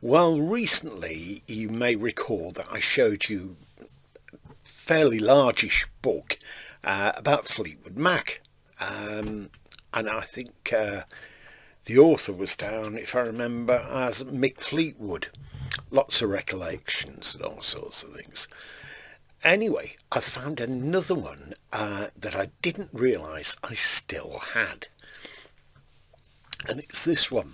Well, recently you may recall that I showed you a fairly largish book about Fleetwood Mac. And I think the author was down, if I remember, as Mick Fleetwood. Lots of recollections and all sorts of things. Anyway, I found another one that I didn't realise I still had. And it's this one.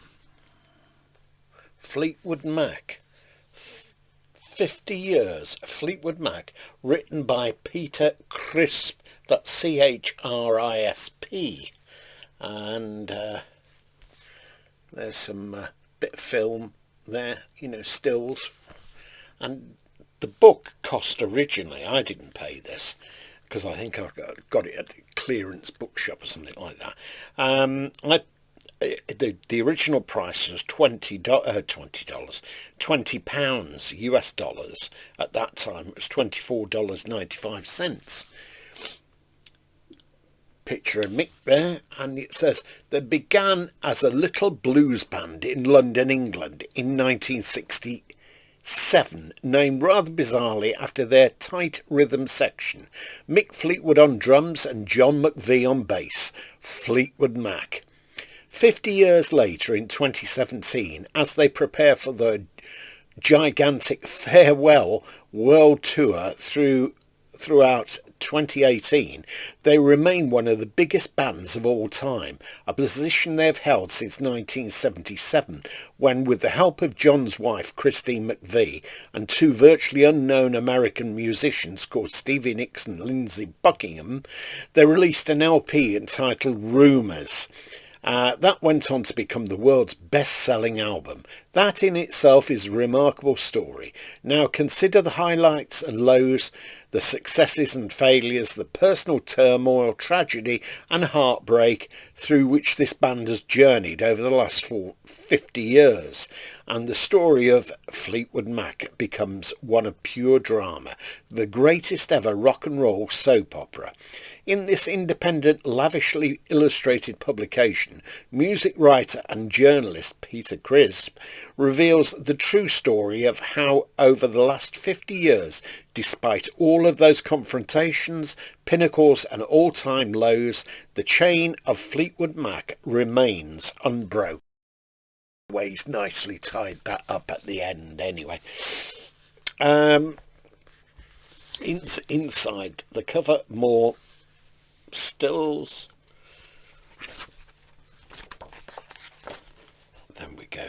Fleetwood Mac. 50 Years, Fleetwood Mac, written by Peter Chrisp, that's C-H-R-I-S-P. And there's some bit of film there, stills. And the book cost originally, I didn't pay this, because I think I got it at a clearance bookshop or something like that. The original price was £20, £20 US dollars. At that time, it was $24.95. Picture of Mick there, and it says they began as a little blues band in London, England, in 1967, named rather bizarrely after their tight rhythm section. Mick Fleetwood on drums and John McVie on bass. Fleetwood Mac. 50 years later, in 2017, as they prepare for the gigantic farewell world tour throughout 2018, they remain one of the biggest bands of all time, a position they've held since 1977, when, with the help of John's wife Christine McVie and two virtually unknown American musicians called Stevie Nicks and Lindsey Buckingham, they released an LP entitled Rumours. That went on to become the world's best-selling album. That in itself is a remarkable story. Now consider the highlights and lows, the successes and failures, the personal turmoil, tragedy and heartbreak through which this band has journeyed over the last 50 years. And the story of Fleetwood Mac becomes one of pure drama, the greatest ever rock and roll soap opera. In this independent, lavishly illustrated publication, music writer and journalist Peter Chrisp reveals the true story of how, over the last 50 years, despite all of those confrontations, pinnacles and all-time lows, the chain of Fleetwood Mac remains unbroken. He's nicely tied that up at the end anyway. Inside the cover, more stills. Then we go.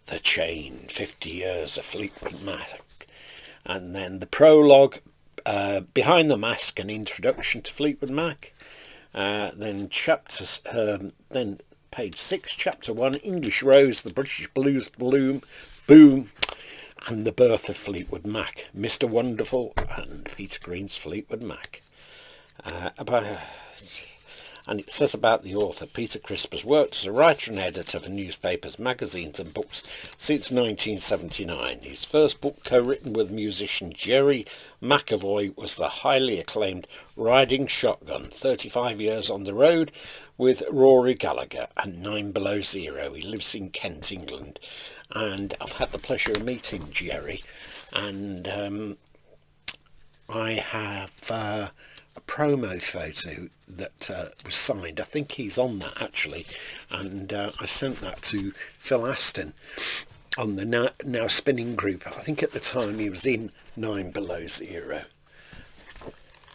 The Chain, 50 Years of Fleetwood Mac. And then the prologue, Behind the Mask, an introduction to Fleetwood Mac. Then page 6, chapter 1, English Rose, the British Blues Boom, and the birth of Fleetwood Mac, Mr. Wonderful and Peter Green's Fleetwood Mac. And it says about the author, Peter Chrisp has worked as a writer and editor for newspapers, magazines and books since 1979. His first book, co-written with musician Jerry McAvoy, was the highly acclaimed Riding Shotgun, 35 years on the road with Rory Gallagher, and 9 Below Zero. He lives in Kent, England. And I've had the pleasure of meeting Jerry, and I have a promo photo that was signed. I think he's on that actually, and I sent that to Phil Aston on the now spinning group. I think at the time he was in 9 Below Zero.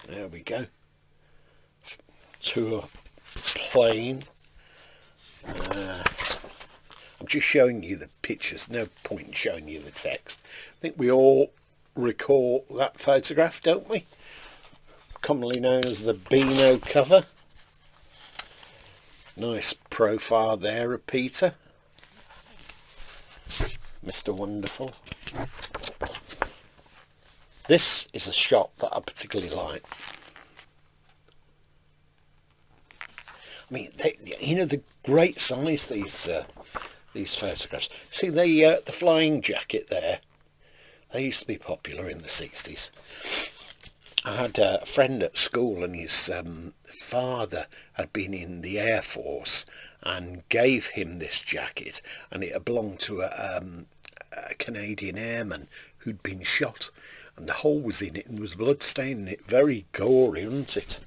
There we go. Tour plane. I'm just showing you the pictures, no point in showing you the text. I think we all recall that photograph, don't we? Commonly known as the Beano cover. Nice profile there of Peter, Mr. Wonderful. This is a shot that I particularly like. I mean, the great size these photographs. See the flying jacket there. They used to be popular in the 60s. I had a friend at school, and his father had been in the Air Force and gave him this jacket, and it had belonged to a Canadian airman who'd been shot, and the hole was in it and there was blood staining it. Very gory, wasn't it?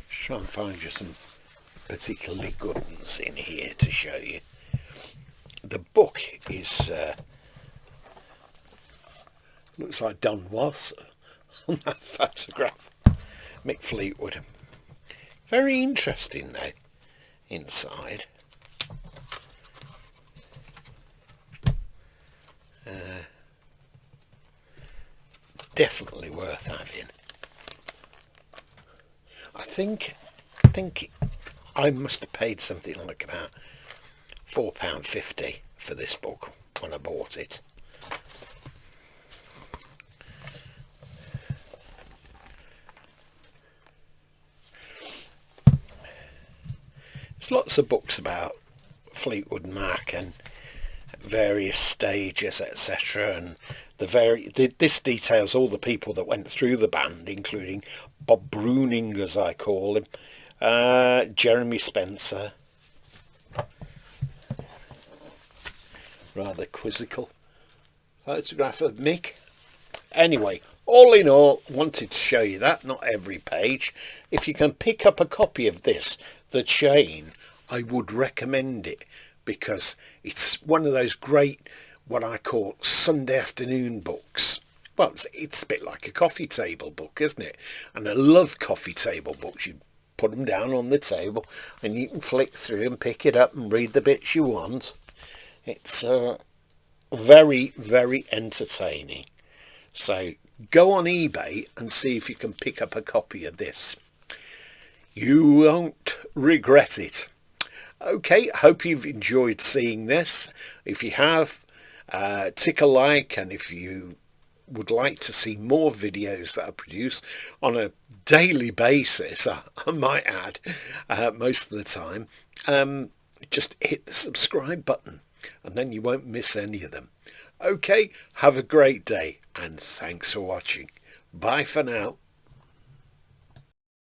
Try and find you some particularly good ones in here to show you. The book is looks like Don Was on that photograph. Mick Fleetwood. Very interesting though, inside. Definitely worth having. I think I must have paid something like about £4.50 for this book when I bought it. There's lots of books about Fleetwood Mac and various stages, etc. And this details all the people that went through the band, including Bob Bruning, as I call him, Jeremy Spencer, rather quizzical photograph of Mick. Anyway, all in all, wanted to show you that, not every page. If you can pick up a copy of this, The Chain, I would recommend it, because it's one of those great, what I call Sunday afternoon books. Well, it's a bit like a coffee table book, isn't it? And I love coffee table books. You put them down on the table and you can flick through and pick it up and read the bits you want. It's very, very entertaining. So go on eBay and see if you can pick up a copy of this. You won't regret it. Okay, hope you've enjoyed seeing this. If you have, tick a like, and if you would like to see more videos that I produce on a daily basis, I might add, most of the time, just hit the subscribe button and then you won't miss any of them. Okay, have a great day and thanks for watching. Bye for now.